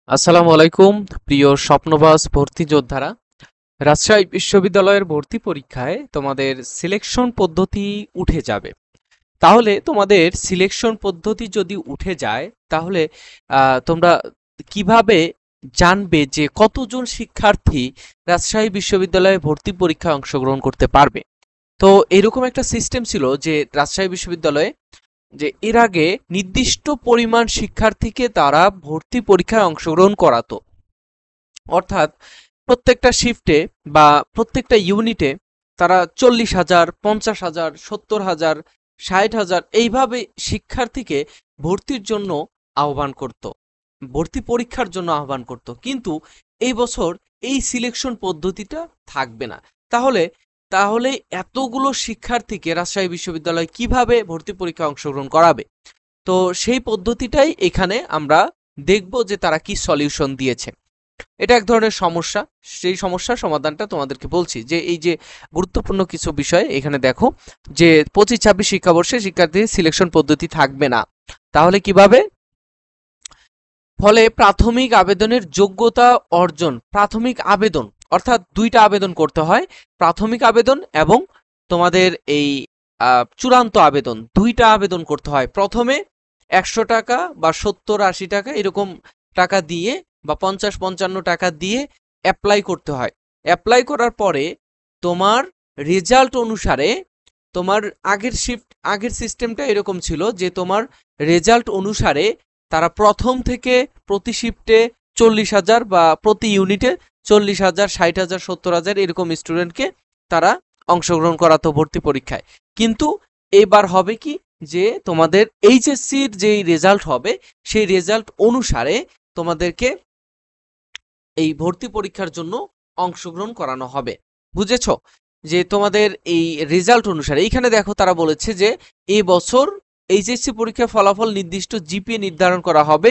আসসালামু আলাইকুম প্রিয় স্বপ্নবাজ ভর্তি যোদ্ধারা। রাজশাহী বিশ্ববিদ্যালয়ের ভর্তি পরীক্ষায় তোমাদের সিলেকশন পদ্ধতি উঠে যাবে। তাহলে তোমাদের সিলেকশন পদ্ধতি যদি উঠে যায় তাহলে তোমরা কিভাবে জানবে যে কতজন শিক্ষার্থী রাজশাহী বিশ্ববিদ্যালয়ে ভর্তি পরীক্ষায় অংশগ্রহণ করতে পারবে? তো এরকম একটা সিস্টেম ছিল যে রাজশাহী বিশ্ববিদ্যালয়ে যে এর আগে নির্দিষ্ট পরিমাণ শিক্ষার্থীকে তারা ভর্তি পরীক্ষায় অংশগ্রহণ করাতো। অর্থাৎ প্রত্যেকটা শিফটে বা প্রত্যেকটা ইউনিটে তারা 40,000, 50,000, 70,000, 60,000 এইভাবে শিক্ষার্থীকে ভর্তির জন্য আহ্বান করত, ভর্তি পরীক্ষার জন্য আহ্বান করত। কিন্তু এই বছর এই সিলেকশন পদ্ধতিটা থাকবে না। তাহলে তাহলে এতগুলো শিক্ষার্থীকে রাজশাহী বিশ্ববিদ্যালয় কিভাবে ভর্তি পরীক্ষায় অংশগ্রহণ করাবে? তো সেই পদ্ধতিটাই এখানে আমরা দেখব যে তারা কি সলিউশন দিয়েছে। এটা এক ধরনের সমস্যা, সেই সমস্যার সমাধানটা তোমাদেরকে বলছি। যে এই যে গুরুত্বপূর্ণ কিছু বিষয় এখানে দেখো, যে 25-26 শিক্ষাবর্ষে শিক্ষার্থীদের সিলেকশন পদ্ধতি থাকবে না। তাহলে কিভাবে? ফলে প্রাথমিক আবেদনের যোগ্যতা অর্জন, প্রাথমিক আবেদন অর্থাৎ দুইটা আবেদন করতে হয়, প্রাথমিক আবেদন এবং তোমাদের এই চূড়ান্ত আবেদন, দুইটা আবেদন করতে হয়। প্রথমে 100 টাকা বা 70-80 টাকা এরকম টাকা দিয়ে বা 50-55 টাকা দিয়ে অ্যাপ্লাই করতে হয়। অ্যাপ্লাই করার পরে তোমার রেজাল্ট অনুসারে, তোমার আগের সিস্টেমটা এরকম ছিল যে তোমার রেজাল্ট অনুসারে তারা প্রথম থেকে প্রতি শিফটে 40,000 বা প্রতি ইউনিটে 40,000, 60,000, 70,000 এরকম স্টুডেন্টকে তারা অংশগ্রহণ করাতো ভর্তি পরীক্ষায়। কিন্তু এবার হবে কি, যে তোমাদের এইচএসসির যেই রেজাল্ট হবে সেই রেজাল্ট অনুসারে তোমাদেরকে এই ভর্তি পরীক্ষার জন্য অংশগ্রহণ করানো হবে। বুঝেছো? যে তোমাদের এই রেজাল্ট অনুসারে এইখানে দেখো তারা বলেছে যে এই বছর এইচএসসি পরীক্ষার ফলাফল নির্দিষ্ট জিপিএ নির্ধারণ করা হবে।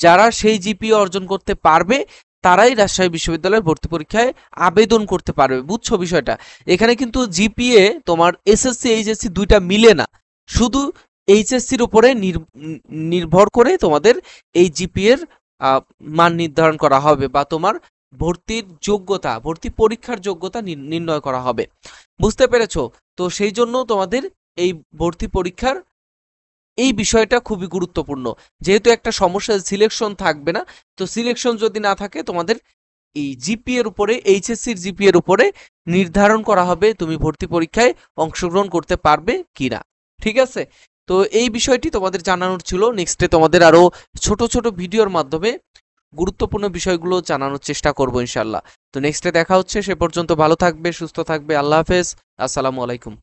যারা সেই জিপিএ অর্জন করতে পারবে তারাই রাজশাহী বিশ্ববিদ্যালয়ের ভর্তি পরীক্ষায় আবেদন করতে পারবে। বুঝছো বিষয়টা? এখানে কিন্তু জিপিএ তোমার এসএসসি এইচএসসি দুইটা মিলে না, শুধু এইচএসসির উপরে নির্ভর করে তোমাদের এই জিপিএর মান নির্ধারণ করা হবে বা তোমার ভর্তির যোগ্যতা, ভর্তি পরীক্ষার যোগ্যতা নির্ণয় করা হবে। বুঝতে পেরেছো? তো সেই জন্য তোমাদের এই ভর্তি পরীক্ষার এই বিষয়টা খুবই গুরুত্বপূর্ণ। যেহেতু একটা সমস্যা, সিলেকশন থাকবে না, তো সিলেকশন যদি না থাকে তোমাদের এই জিপি এর উপরে, এইচএসসির জিপি এর উপরে নির্ধারণ করা হবে তুমি ভর্তি পরীক্ষায় অংশগ্রহণ করতে পারবে কিনা। ঠিক আছে? তো এই বিষয়টি তোমাদের জানানোর ছিল। নেক্সটে তোমাদের আরো ছোট ছোট ভিডিওর মাধ্যমে গুরুত্বপূর্ণ বিষয়গুলো জানানোর চেষ্টা করব ইনশাল্লাহ। তো নেক্সটে দেখা হচ্ছে, সে পর্যন্ত ভালো থাকবে, সুস্থ থাকবে। আল্লাহ হাফেজ, আসসালামু আলাইকুম।